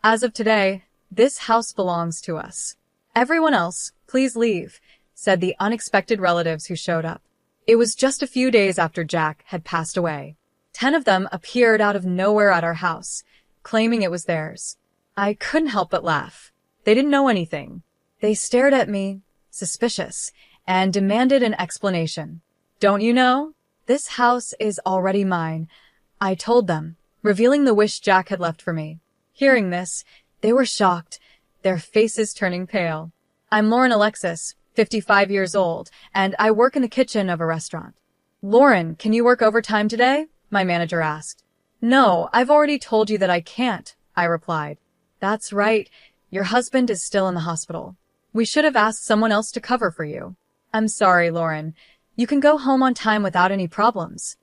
As of today, this house belongs to us. Everyone else, please leave, said the unexpected relatives who showed up. It was just a few days after Jack had passed away. 10 of them appeared out of nowhere at our house, claiming it was theirs. I couldn't help but laugh. They didn't know anything. They stared at me, suspicious, and demanded an explanation. Don't you know? This house is already mine, I told them, revealing the wish Jack had left for me. Hearing this, they were shocked, their faces turning pale. I'm Lauren Alexis, 55 years old, and I work in the kitchen of a restaurant. Lauren, can you work overtime today? My manager asked. No, I've already told you that I can't, I replied. That's right, your husband is still in the hospital. We should have asked someone else to cover for you. I'm sorry, Lauren. You can go home on time without any problems.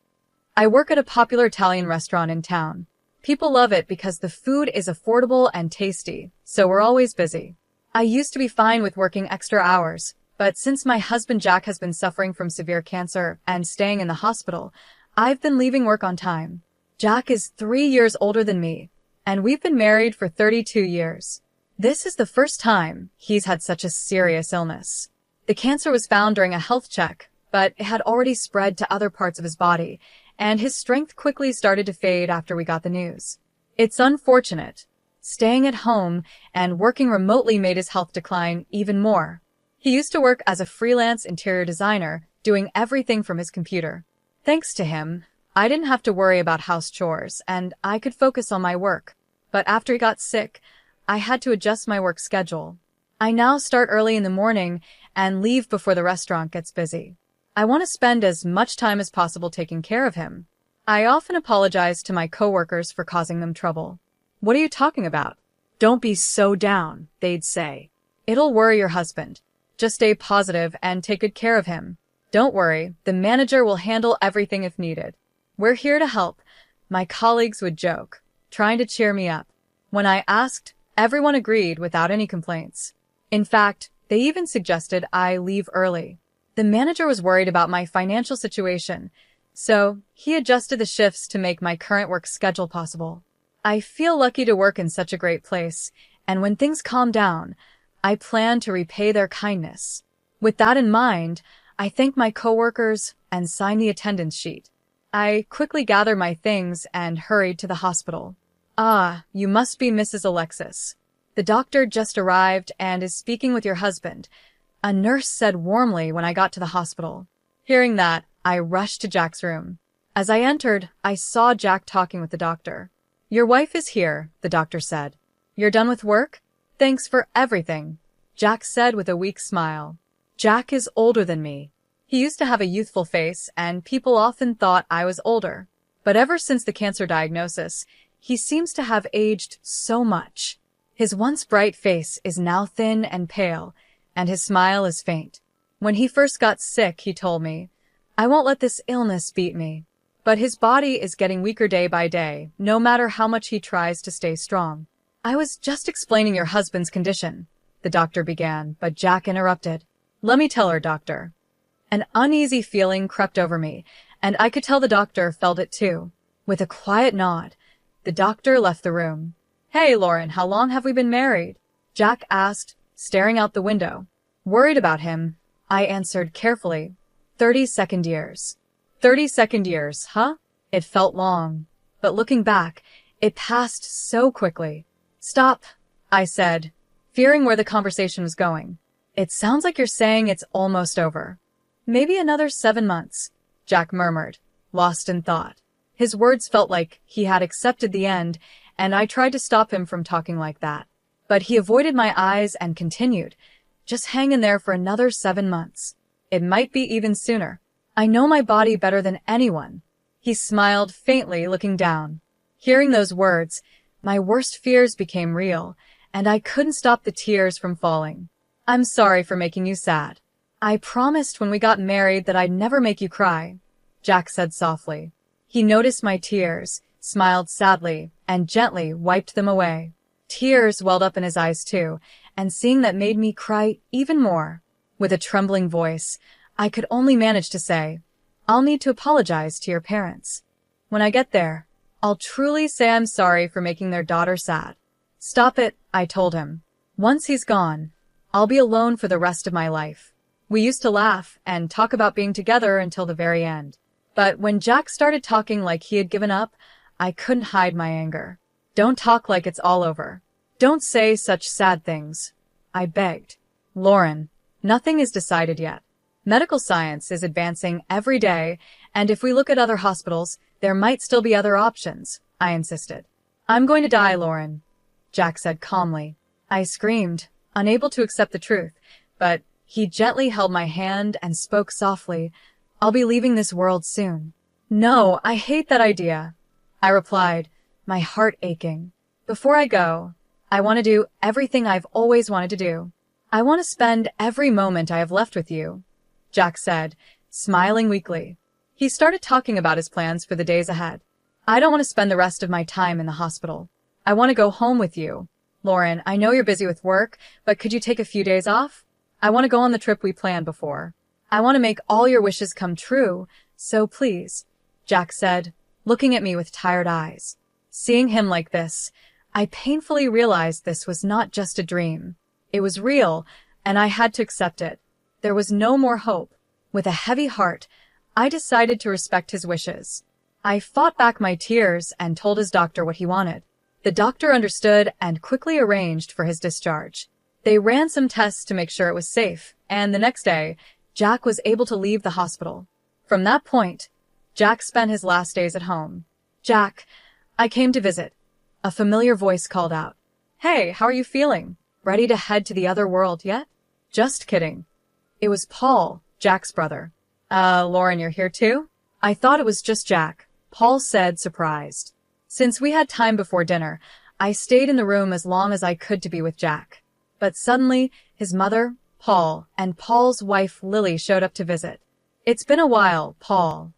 I work at a popular Italian restaurant in town. People love it because the food is affordable and tasty, so we're always busy. I used to be fine with working extra hours, but since my husband Jack has been suffering from severe cancer and staying in the hospital, I've been leaving work on time. Jack is 3 years older than me, and we've been married for 32 years. This is the first time he's had such a serious illness. The cancer was found during a health check, but it had already spread to other parts of his body, and his strength quickly started to fade after we got the news. It's unfortunate. Staying at home and working remotely made his health decline even more. He used to work as a freelance interior designer, doing everything from his computer. Thanks to him, I didn't have to worry about house chores, and I could focus on my work. But after he got sick, I had to adjust my work schedule. I now start early in the morning and leave before the restaurant gets busy. I want to spend as much time as possible taking care of him. I often apologize to my coworkers for causing them trouble. What are you talking about? Don't be so down, they'd say. It'll worry your husband. Just stay positive and take good care of him. Don't worry, the manager will handle everything if needed. We're here to help, my colleagues would joke, trying to cheer me up. When I asked, everyone agreed without any complaints. In fact, they even suggested I leave early. The manager was worried about my financial situation, so he adjusted the shifts to make my current work schedule possible. I feel lucky to work in such a great place, and when things calm down, I plan to repay their kindness. With that in mind, I thank my coworkers and sign the attendance sheet. I quickly gathered my things and hurried to the hospital. Ah, you must be Mrs. Alexis. The doctor just arrived and is speaking with your husband, a nurse said warmly when I got to the hospital. Hearing that, I rushed to Jack's room. As I entered, I saw Jack talking with the doctor. Your wife is here, the doctor said. You're done with work? Thanks for everything, Jack said with a weak smile. Jack is older than me. He used to have a youthful face, and people often thought I was older. But ever since the cancer diagnosis, he seems to have aged so much. His once bright face is now thin and pale, and his smile is faint. When he first got sick, he told me, I won't let this illness beat me. But his body is getting weaker day by day, no matter how much he tries to stay strong. I was just explaining your husband's condition, the doctor began, but Jack interrupted. Let me tell her, doctor. An uneasy feeling crept over me, and I could tell the doctor felt it too. With a quiet nod, the doctor left the room. Hey, Lauren, how long have we been married? Jack asked, staring out the window. Worried about him, I answered carefully. 32nd years. 32nd years, huh? It felt long. But looking back, it passed so quickly. Stop, I said, fearing where the conversation was going. It sounds like you're saying it's almost over. Maybe another 7 months, Jack murmured, lost in thought. His words felt like he had accepted the end, and I tried to stop him from talking like that. But he avoided my eyes and continued, just hang in there for another 7 months. It might be even sooner. I know my body better than anyone. He smiled faintly, looking down. Hearing those words, my worst fears became real, and I couldn't stop the tears from falling. I'm sorry for making you sad. I promised when we got married that I'd never make you cry, Jack said softly. He noticed my tears, smiled sadly, and gently wiped them away. Tears welled up in his eyes too, and seeing that made me cry even more. With a trembling voice, I could only manage to say, I'll need to apologize to your parents. When I get there, I'll truly say I'm sorry for making their daughter sad. Stop it, I told him. Once he's gone, I'll be alone for the rest of my life. We used to laugh and talk about being together until the very end. But when Jack started talking like he had given up, I couldn't hide my anger. Don't talk like it's all over. Don't say such sad things, I begged. Lauren, nothing is decided yet. Medical science is advancing every day, and if we look at other hospitals, there might still be other options, I insisted. I'm going to die, Lauren, Jack said calmly. I screamed, unable to accept the truth, but he gently held my hand and spoke softly. I'll be leaving this world soon. No, I hate that idea, I replied, my heart aching. Before I go, I want to do everything I've always wanted to do. I want to spend every moment I have left with you, Jack said, smiling weakly. He started talking about his plans for the days ahead. I don't want to spend the rest of my time in the hospital. I want to go home with you. Lauren, I know you're busy with work, but could you take a few days off? I want to go on the trip we planned before. I want to make all your wishes come true, so please, Jack said, looking at me with tired eyes. Seeing him like this, I painfully realized this was not just a dream. It was real, and I had to accept it. There was no more hope. With a heavy heart, I decided to respect his wishes. I fought back my tears and told his doctor what he wanted. The doctor understood and quickly arranged for his discharge. They ran some tests to make sure it was safe, and the next day, Jack was able to leave the hospital. From that point, Jack spent his last days at home. Jack, I came to visit. A familiar voice called out. Hey, how are you feeling? Ready to head to the other world yet? Just kidding. It was Paul, Jack's brother. Lauren, you're here too? I thought it was just Jack, Paul said, surprised. Since we had time before dinner, I stayed in the room as long as I could to be with Jack. But suddenly, his mother, Paul, and Paul's wife, Lily, showed up to visit. It's been a while, Paul,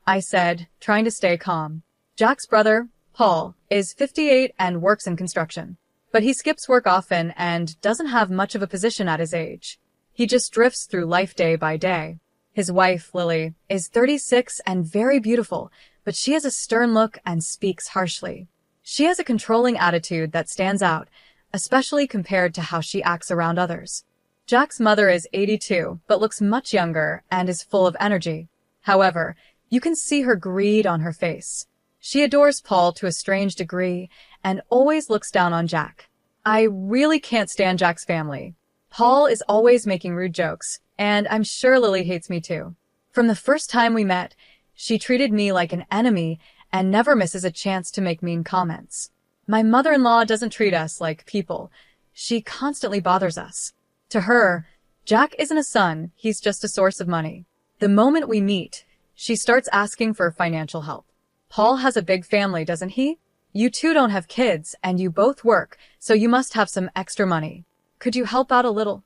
I said, trying to stay calm. Jack's brother, Paul, is 58 and works in construction. But he skips work often and doesn't have much of a position at his age. He just drifts through life day by day. His wife, Lily, is 36 and very beautiful, but she has a stern look and speaks harshly. She has a controlling attitude that stands out, especially compared to how she acts around others. Jack's mother is 82, but looks much younger and is full of energy. However, you can see her greed on her face. She adores Paul to a strange degree and always looks down on Jack. I really can't stand Jack's family. Paul is always making rude jokes, and I'm sure Lily hates me too. From the first time we met, she treated me like an enemy and never misses a chance to make mean comments. My mother-in-law doesn't treat us like people. She constantly bothers us. To her, Jack isn't a son, he's just a source of money. The moment we meet, she starts asking for financial help. Paul has a big family, doesn't he? You two don't have kids, and you both work, so you must have some extra money. Could you help out a little?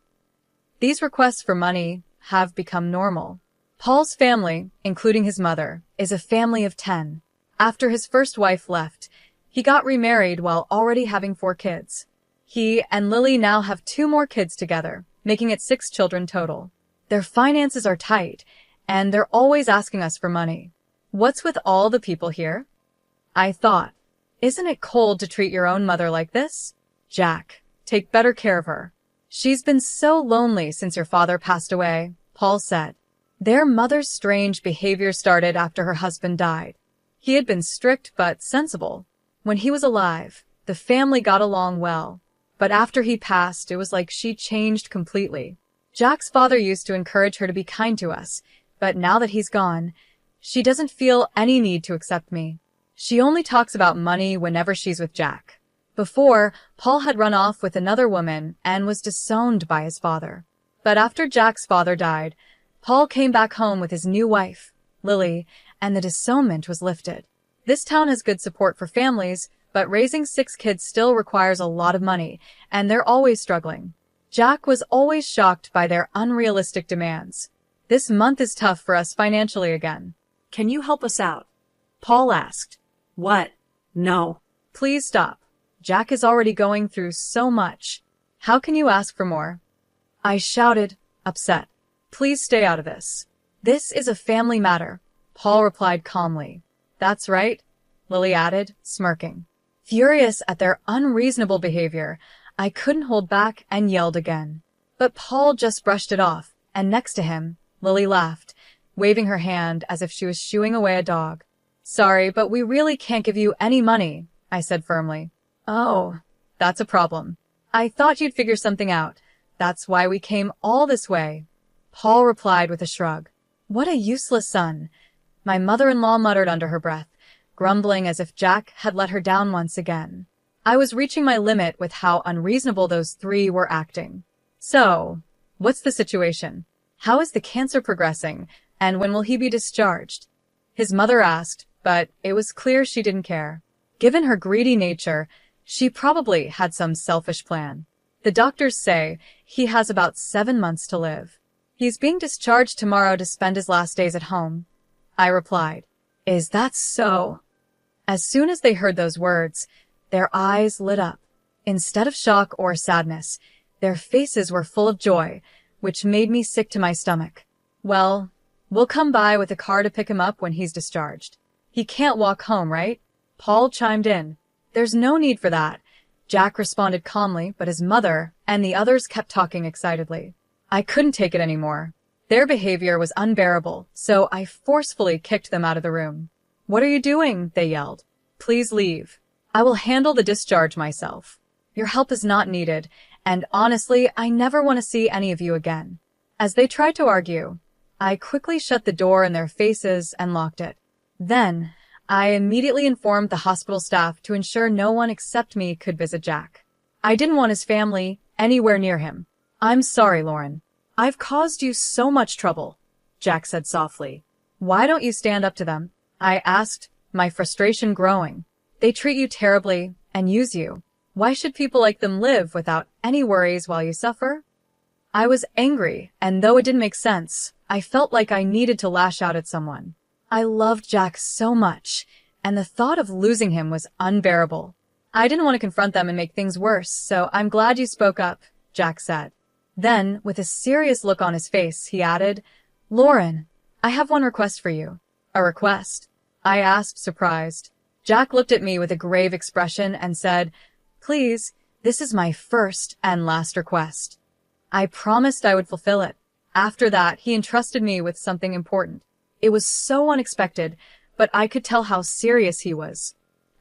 These requests for money have become normal. Paul's family, including his mother, is a family of 10. After his first wife left, he got remarried while already having 4 kids. He and Lily now have 2 more kids together, making it 6 children total. Their finances are tight, and they're always asking us for money. What's with all the people here? I thought, isn't it cold to treat your own mother like this? Jack, take better care of her. She's been so lonely since your father passed away, Paul said. Their mother's strange behavior started after her husband died. He had been strict but sensible. When he was alive, the family got along well. But after he passed, it was like she changed completely. Jack's father used to encourage her to be kind to us, but now that he's gone, she doesn't feel any need to accept me. She only talks about money whenever she's with Jack. Before, Paul had run off with another woman and was disowned by his father. But after Jack's father died, Paul came back home with his new wife, Lily, and the disownment was lifted. This town has good support for families, but raising 6 kids still requires a lot of money, and they're always struggling. Jack was always shocked by their unrealistic demands. This month is tough for us financially again. Can you help us out? Paul asked. What? No. Please stop. Jack is already going through so much. How can you ask for more? I shouted, upset. Please stay out of this. This is a family matter, Paul replied calmly. That's right, Lily added, smirking. Furious at their unreasonable behavior, I couldn't hold back and yelled again. But Paul just brushed it off, and next to him, Lily laughed, waving her hand as if she was shooing away a dog. Sorry, but we really can't give you any money, I said firmly. Oh, that's a problem. I thought you'd figure something out. That's why we came all this way. Paul replied with a shrug. What a useless son. My mother-in-law muttered under her breath, grumbling as if Jack had let her down once again. I was reaching my limit with how unreasonable those three were acting. So, what's the situation? How is the cancer progressing, and when will he be discharged? His mother asked, but it was clear she didn't care. Given her greedy nature, she probably had some selfish plan. The doctors say he has about 7 months to live. He's being discharged tomorrow to spend his last days at home, I replied. Is that so? As soon as they heard those words, their eyes lit up. Instead of shock or sadness, their faces were full of joy, which made me sick to my stomach. Well, we'll come by with a car to pick him up when he's discharged. He can't walk home, right? Paul chimed in. There's no need for that. Jack responded calmly, but his mother and the others kept talking excitedly. I couldn't take it anymore. Their behavior was unbearable, so I forcefully kicked them out of the room. What are you doing? They yelled. Please leave. I will handle the discharge myself. Your help is not needed, and honestly, I never want to see any of you again. As they tried to argue, I quickly shut the door in their faces and locked it. Then, I immediately informed the hospital staff to ensure no one except me could visit Jack. I didn't want his family anywhere near him. I'm sorry, Lauren. I've caused you so much trouble, Jack said softly. Why don't you stand up to them? I asked, my frustration growing. They treat you terribly and use you. Why should people like them live without any worries while you suffer? I was angry, and though it didn't make sense, I felt like I needed to lash out at someone. I loved Jack so much, and the thought of losing him was unbearable. I didn't want to confront them and make things worse, so I'm glad you spoke up, Jack said. Then, with a serious look on his face, he added, Lauren, I have one request for you. A request? I asked, surprised. Jack looked at me with a grave expression and said, Please, this is my first and last request. I promised I would fulfill it. After that, he entrusted me with something important. It was so unexpected, but I could tell how serious he was.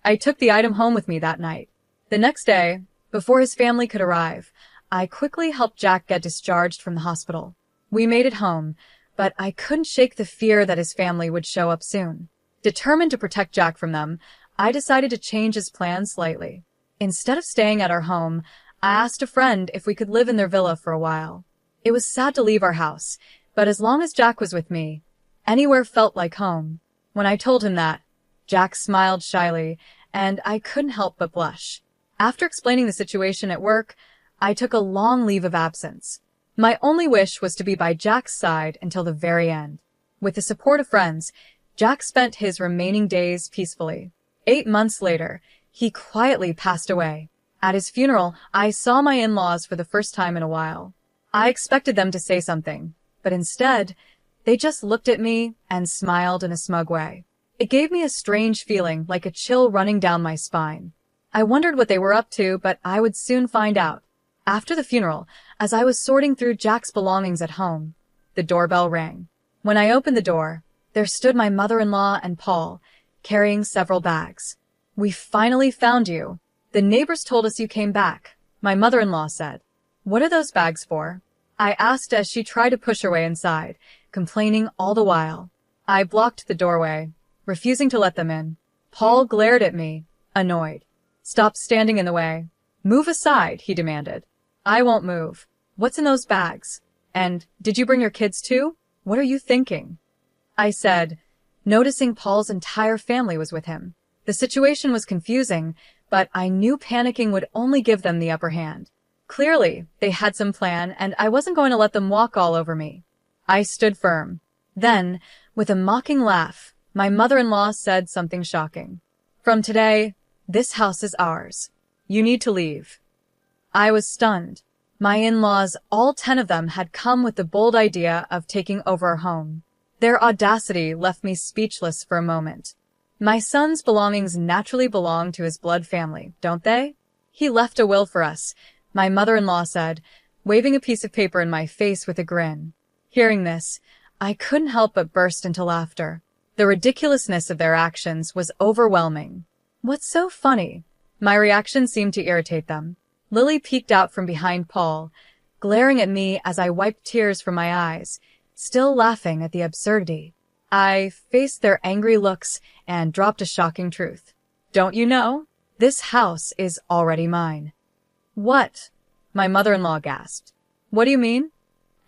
I took the item home with me that night. The next day, before his family could arrive, I quickly helped Jack get discharged from the hospital. We made it home, but I couldn't shake the fear that his family would show up soon. Determined to protect Jack from them, I decided to change his plans slightly. Instead of staying at our home, I asked a friend if we could live in their villa for a while. It was sad to leave our house, but as long as Jack was with me, anywhere felt like home. When I told him that, Jack smiled shyly, and I couldn't help but blush. After explaining the situation at work, I took a long leave of absence. My only wish was to be by Jack's side until the very end. With the support of friends, Jack spent his remaining days peacefully. 8 months later, he quietly passed away. At his funeral, I saw my in-laws for the first time in a while. I expected them to say something, but instead, they just looked at me and smiled in a smug way. It gave me a strange feeling, like a chill running down my spine. I wondered what they were up to, but I would soon find out. After the funeral, as I was sorting through Jack's belongings at home, the doorbell rang. When I opened the door, there stood my mother-in-law and Paul, carrying several bags. We finally found you. The neighbors told us you came back, my mother-in-law said. What are those bags for? I asked as she tried to push her way inside, complaining all the while. I blocked the doorway, refusing to let them in. Paul glared at me, annoyed. Stop standing in the way. Move aside, he demanded. I won't move. What's in those bags? And did you bring your kids too? What are you thinking? I said, noticing Paul's entire family was with him. The situation was confusing, but I knew panicking would only give them the upper hand. Clearly, they had some plan, and I wasn't going to let them walk all over me. I stood firm. Then, with a mocking laugh, my mother-in-law said something shocking. From today, this house is ours. You need to leave. I was stunned. My in-laws, all 10 of them, had come with the bold idea of taking over our home. Their audacity left me speechless for a moment. My son's belongings naturally belong to his blood family, don't they? He left a will for us, my mother-in-law said, waving a piece of paper in my face with a grin. Hearing this, I couldn't help but burst into laughter. The ridiculousness of their actions was overwhelming. What's so funny? My reaction seemed to irritate them. Lily peeked out from behind Paul, glaring at me as I wiped tears from my eyes, still laughing at the absurdity. I faced their angry looks and dropped a shocking truth. Don't you know? This house is already mine. What? My mother-in-law gasped. What do you mean?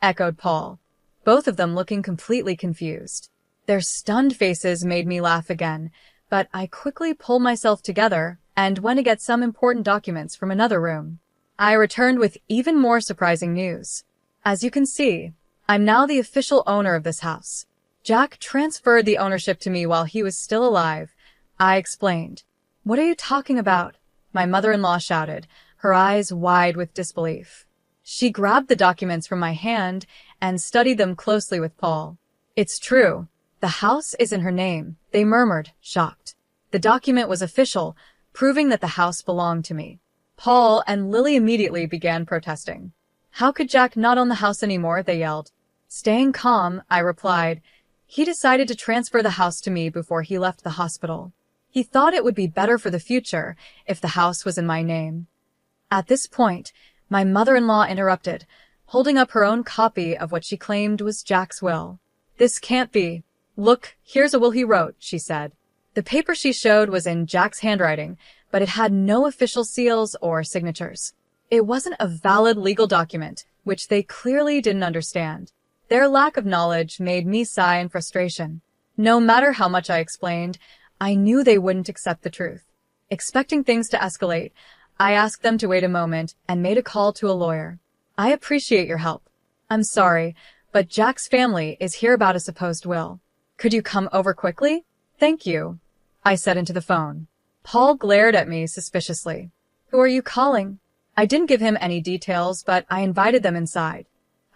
Echoed Paul, both of them looking completely confused. Their stunned faces made me laugh again, but I quickly pulled myself together and went to get some important documents from another room. I returned with even more surprising news. As you can see, I'm now the official owner of this house. Jack transferred the ownership to me while he was still alive, I explained. What are you talking about? My mother-in-law shouted, her eyes wide with disbelief. She grabbed the documents from my hand and studied them closely with Paul. It's true. The house is in her name, they murmured, shocked. The document was official, proving that the house belonged to me. Paul and Lily immediately began protesting. How could Jack not own the house anymore? They yelled. Staying calm, I replied. He decided to transfer the house to me before he left the hospital. He thought it would be better for the future if the house was in my name. At this point, my mother-in-law interrupted, holding up her own copy of what she claimed was Jack's will. This can't be. Look, here's a will he wrote, she said. The paper she showed was in Jack's handwriting, but it had no official seals or signatures. It wasn't a valid legal document, which they clearly didn't understand. Their lack of knowledge made me sigh in frustration. No matter how much I explained, I knew they wouldn't accept the truth. Expecting things to escalate, I asked them to wait a moment and made a call to a lawyer. I appreciate your help. I'm sorry, but Jack's family is here about a supposed will. Could you come over quickly? Thank you, I said into the phone. Paul glared at me suspiciously. Who are you calling? I didn't give him any details, but I invited them inside.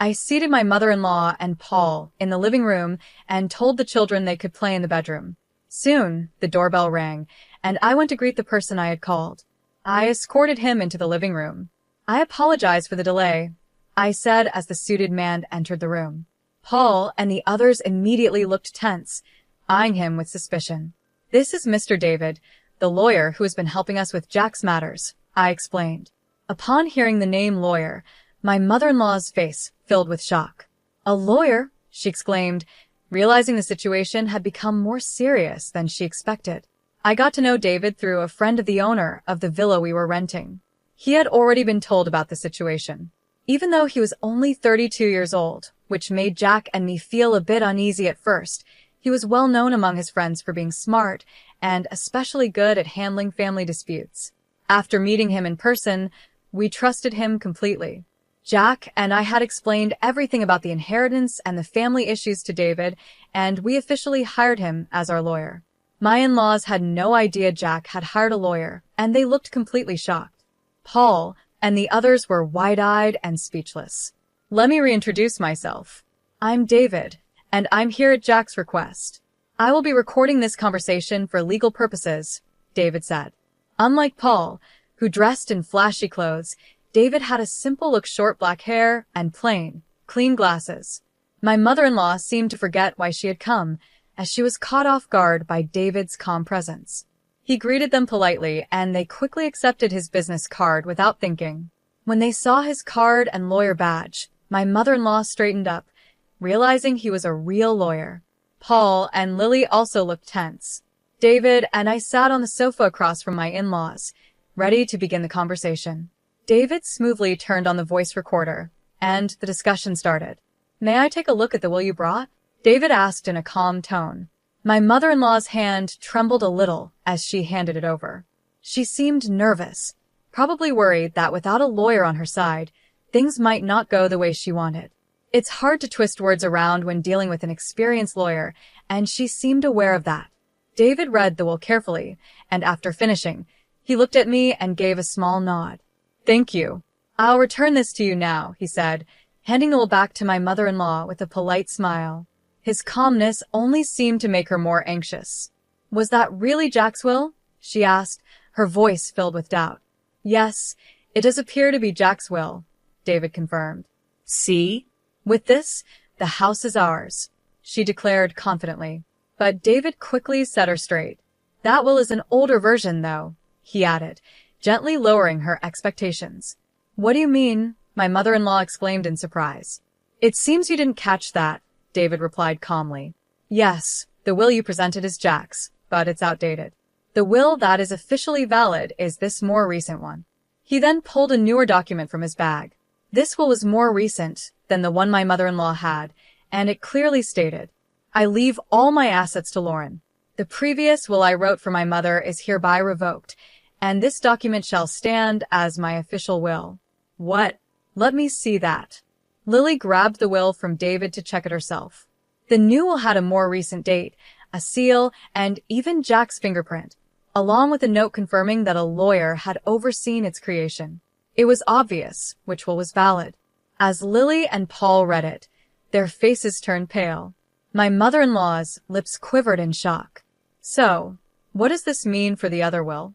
I seated my mother-in-law and Paul in the living room and told the children they could play in the bedroom. Soon, the doorbell rang, and I went to greet the person I had called. I escorted him into the living room. I apologize for the delay, I said as the suited man entered the room. Paul and the others immediately looked tense, eyeing him with suspicion. This is Mr. David, the lawyer who has been helping us with Jack's matters, I explained. Upon hearing the name lawyer, my mother-in-law's face filled with shock. A lawyer? She exclaimed, realizing the situation had become more serious than she expected. I got to know David through a friend of the owner of the villa we were renting. He had already been told about the situation. Even though he was only 32 years old, which made Jack and me feel a bit uneasy at first, he was well known among his friends for being smart and especially good at handling family disputes. After meeting him in person, we trusted him completely. Jack and I had explained everything about the inheritance and the family issues to David, and we officially hired him as our lawyer. My in-laws had no idea Jack had hired a lawyer, and they looked completely shocked. Paul and the others were wide-eyed and speechless. Let me reintroduce myself. I'm David, and I'm here at Jack's request. I will be recording this conversation for legal purposes, David said. Unlike Paul, who dressed in flashy clothes, David had a simple look, short black hair and plain, clean glasses. My mother-in-law seemed to forget why she had come, as she was caught off guard by David's calm presence. He greeted them politely, and they quickly accepted his business card without thinking. When they saw his card and lawyer badge, my mother-in-law straightened up, realizing he was a real lawyer. Paul and Lily also looked tense. David and I sat on the sofa across from my in-laws, ready to begin the conversation. David smoothly turned on the voice recorder, and the discussion started. May I take a look at the will you brought? David asked in a calm tone. My mother-in-law's hand trembled a little as she handed it over. She seemed nervous, probably worried that without a lawyer on her side, things might not go the way she wanted. It's hard to twist words around when dealing with an experienced lawyer, and she seemed aware of that. David read the will carefully, and after finishing, he looked at me and gave a small nod. Thank you. I'll return this to you now, he said, handing the will back to my mother-in-law with a polite smile. His calmness only seemed to make her more anxious. Was that really Jack's will? She asked, her voice filled with doubt. Yes, it does appear to be Jack's will, David confirmed. See? With this, the house is ours, she declared confidently. But David quickly set her straight. That will is an older version, though, he added, gently lowering her expectations. What do you mean? My mother-in-law exclaimed in surprise. It seems you didn't catch that, David replied calmly. Yes, the will you presented is Jack's, but it's outdated. The will that is officially valid is this more recent one. He then pulled a newer document from his bag. This will was more recent than the one my mother-in-law had, and it clearly stated, I leave all my assets to Lauren. The previous will I wrote for my mother is hereby revoked, and this document shall stand as my official will. What? Let me see that. Lily grabbed the will from David to check it herself. The new will had a more recent date, a seal, and even Jack's fingerprint, along with a note confirming that a lawyer had overseen its creation. It was obvious which will was valid. As Lily and Paul read it, their faces turned pale. My mother-in-law's lips quivered in shock. So, what does this mean for the other will?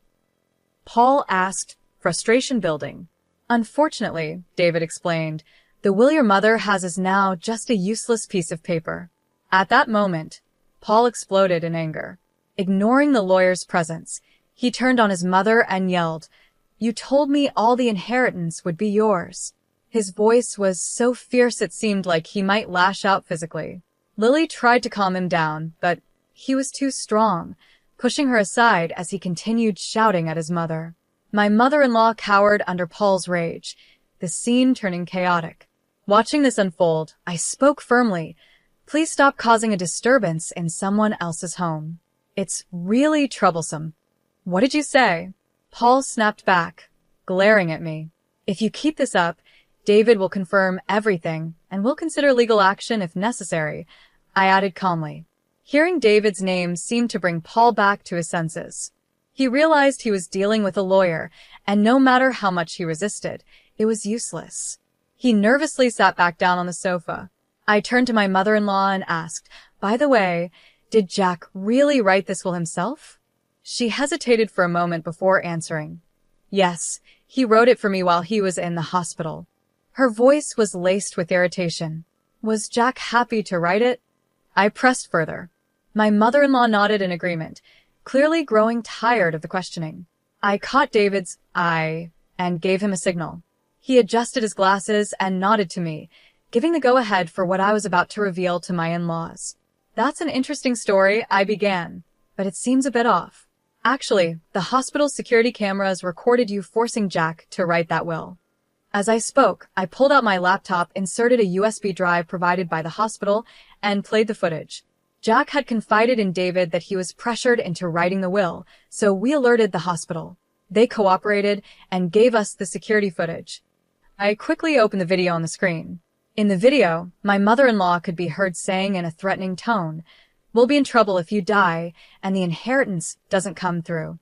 Paul asked, frustration building. Unfortunately, David explained, the will your mother has is now just a useless piece of paper. At that moment, Paul exploded in anger. Ignoring the lawyer's presence, he turned on his mother and yelled, You told me all the inheritance would be yours. His voice was so fierce it seemed like he might lash out physically. Lily tried to calm him down, but he was too strong, pushing her aside as he continued shouting at his mother. My mother-in-law cowered under Paul's rage, the scene turning chaotic. Watching this unfold, I spoke firmly, Please stop causing a disturbance in someone else's home. It's really troublesome. What did you say? Paul snapped back, glaring at me. If you keep this up, David will confirm everything and will consider legal action if necessary, I added calmly. Hearing David's name seemed to bring Paul back to his senses. He realized he was dealing with a lawyer, and no matter how much he resisted, it was useless. He nervously sat back down on the sofa. I turned to my mother-in-law and asked, By the way, did Jack really write this will himself? She hesitated for a moment before answering. Yes, he wrote it for me while he was in the hospital. Her voice was laced with irritation. Was Jack happy to write it? I pressed further. My mother-in-law nodded in agreement, clearly growing tired of the questioning. I caught David's eye and gave him a signal. He adjusted his glasses and nodded to me, giving the go-ahead for what I was about to reveal to my in-laws. That's an interesting story, I began, but it seems a bit off. Actually, the hospital's security cameras recorded you forcing Jack to write that will. As I spoke, I pulled out my laptop, inserted a USB drive provided by the hospital, and played the footage. Jack had confided in David that he was pressured into writing the will, so we alerted the hospital. They cooperated and gave us the security footage. I quickly opened the video on the screen. In the video, my mother-in-law could be heard saying in a threatening tone, We'll be in trouble if you die and the inheritance doesn't come through.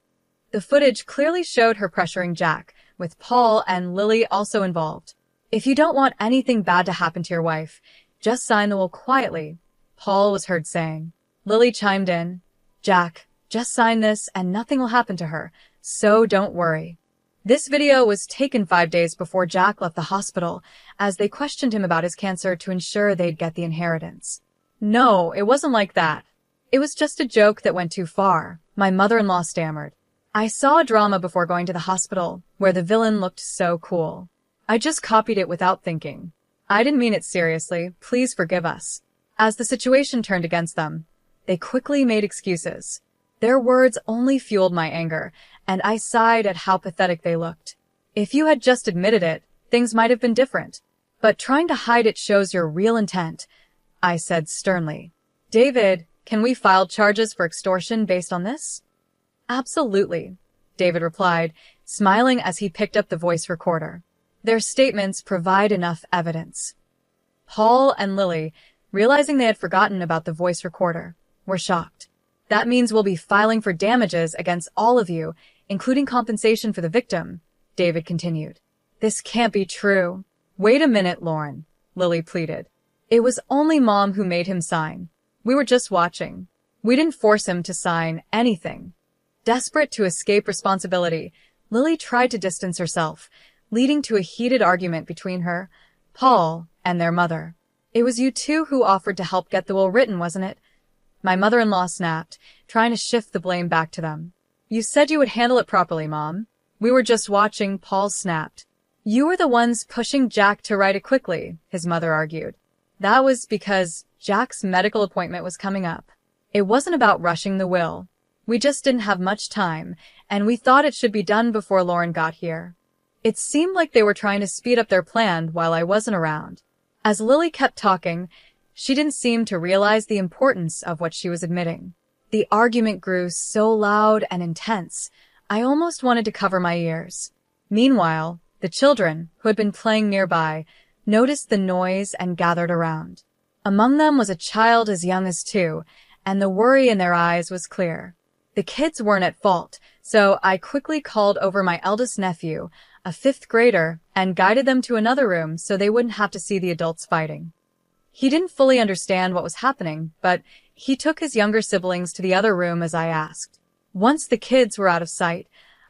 The footage clearly showed her pressuring Jack, with Paul and Lily also involved. If you don't want anything bad to happen to your wife, just sign the will quietly, Paul was heard saying. Lily chimed in, Jack, just sign this and nothing will happen to her, so don't worry. This video was taken 5 days before Jack left the hospital, as they questioned him about his cancer to ensure they'd get the inheritance. No, it wasn't like that. It was just a joke that went too far, my mother-in-law stammered. I saw a drama before going to the hospital, where the villain looked so cool. I just copied it without thinking. I didn't mean it seriously, please forgive us. As the situation turned against them, they quickly made excuses. Their words only fueled my anger, and I sighed at how pathetic they looked. If you had just admitted it, things might have been different. But trying to hide it shows your real intent, I said sternly. David, can we file charges for extortion based on this? Absolutely, David replied, smiling as he picked up the voice recorder. Their statements provide enough evidence. Paul and Lily, realizing they had forgotten about the voice recorder, were shocked. That means we'll be filing for damages against all of you, including compensation for the victim, David continued. This can't be true. Wait a minute, Lauren, Lily pleaded. It was only Mom who made him sign. We were just watching. We didn't force him to sign anything. Desperate to escape responsibility, Lily tried to distance herself, leading to a heated argument between her, Paul, and their mother. It was you two who offered to help get the will written, wasn't it? My mother-in-law snapped, trying to shift the blame back to them. You said you would handle it properly, Mom. We were just watching, Paul snapped. You were the ones pushing Jack to write it quickly, his mother argued. That was because Jack's medical appointment was coming up. It wasn't about rushing the will. We just didn't have much time, and we thought it should be done before Lauren got here. It seemed like they were trying to speed up their plan while I wasn't around. As Lily kept talking, she didn't seem to realize the importance of what she was admitting. The argument grew so loud and intense, I almost wanted to cover my ears. Meanwhile, the children, who had been playing nearby, noticed the noise and gathered around. Among them was a child as young as 2, and the worry in their eyes was clear. The kids weren't at fault, so I quickly called over my eldest nephew, a 5th grader, and guided them to another room so they wouldn't have to see the adults fighting. He didn't fully understand what was happening, but he took his younger siblings to the other room as I asked. Once the kids were out of sight,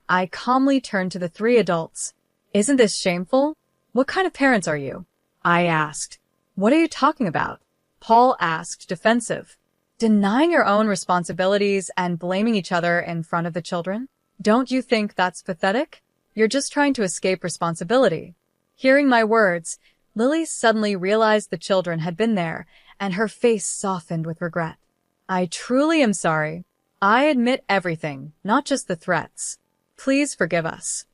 I calmly turned to the 3 adults. Isn't this shameful? What kind of parents are you? I asked. What are you talking about? Paul asked, defensive. Denying your own responsibilities and blaming each other in front of the children? Don't you think that's pathetic? You're just trying to escape responsibility. Hearing my words, Lily suddenly realized the children had been there, and her face softened with regret. I truly am sorry. I admit everything, not just the threats. Please forgive us.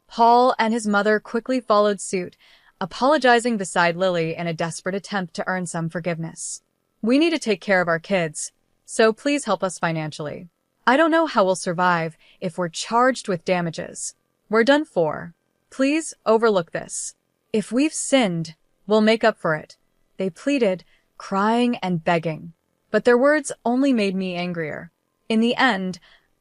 Paul and his mother quickly followed suit, apologizing beside Lily in a desperate attempt to earn some forgiveness. We need to take care of our kids, so please help us financially. I don't know how we'll survive if we're charged with damages. We're done for. Please overlook this. If we've sinned, we'll make up for it. They pleaded, crying and begging. But their words only made me angrier. In the end,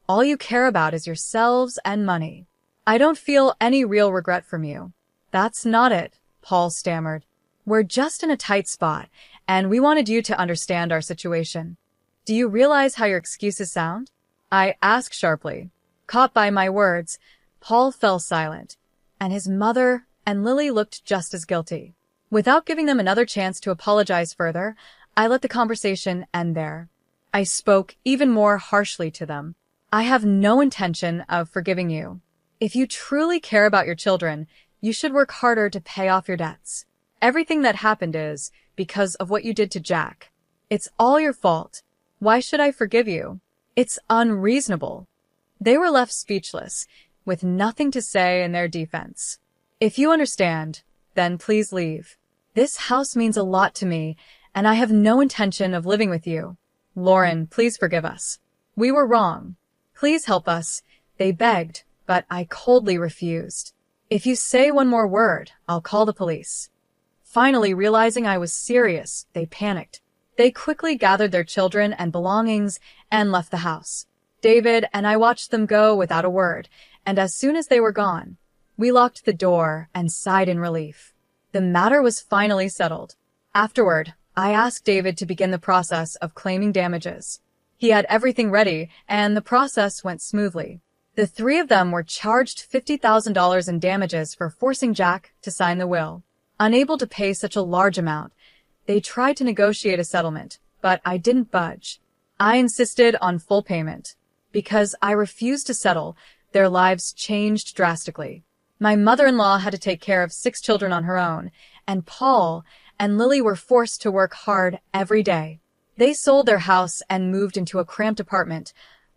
all you care about is yourselves and money. I don't feel any real regret from you. That's not it, Paul stammered. We're just in a tight spot, and we wanted you to understand our situation. Do you realize how your excuses sound? I asked sharply. Caught by my words, Paul fell silent, and his mother and Lily looked just as guilty. Without giving them another chance to apologize further, I let the conversation end there. I spoke even more harshly to them. I have no intention of forgiving you. If you truly care about your children, you should work harder to pay off your debts. Everything that happened is because of what you did to Jack. It's all your fault. Why should I forgive you? It's unreasonable. They were left speechless, with nothing to say in their defense. If you understand, then please leave. This house means a lot to me, and I have no intention of living with you. Lauren, please forgive us. We were wrong. Please help us, they begged, but I coldly refused. If you say one more word, I'll call the police. Finally, realizing I was serious, they panicked. They quickly gathered their children and belongings and left the house. David and I watched them go without a word, and as soon as they were gone, we locked the door and sighed in relief. The matter was finally settled. Afterward, I asked David to begin the process of claiming damages. He had everything ready, and the process went smoothly. The 3 of them were charged $50,000 in damages for forcing Jack to sign the will. Unable to pay such a large amount, they tried to negotiate a settlement, but I didn't budge. I insisted on full payment. Because I refused to settle, their lives changed drastically. My mother-in-law had to take care of 6 children on her own, and Paul and Lily were forced to work hard every day. They sold their house and moved into a cramped apartment,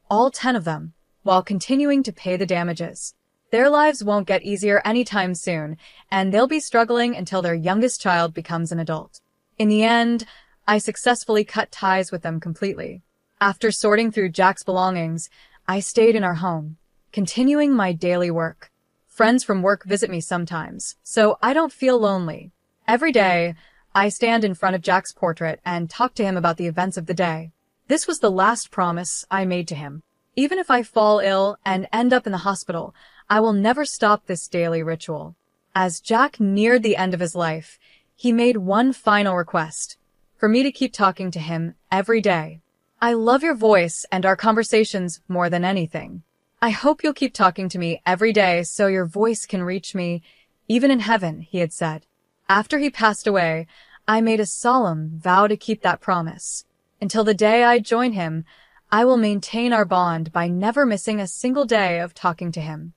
all 10 of them, while continuing to pay the damages. Their lives won't get easier anytime soon, and they'll be struggling until their youngest child becomes an adult. In the end, I successfully cut ties with them completely. After sorting through Jack's belongings, I stayed in our home, continuing my daily work. Friends from work visit me sometimes, so I don't feel lonely. Every day, I stand in front of Jack's portrait and talk to him about the events of the day. This was the last promise I made to him. Even if I fall ill and end up in the hospital, I will never stop this daily ritual. As Jack neared the end of his life, he made one final request, for me to keep talking to him every day. I love your voice and our conversations more than anything. I hope you'll keep talking to me every day so your voice can reach me, even in heaven, he had said. After he passed away, I made a solemn vow to keep that promise. Until the day I join him, I will maintain our bond by never missing a single day of talking to him.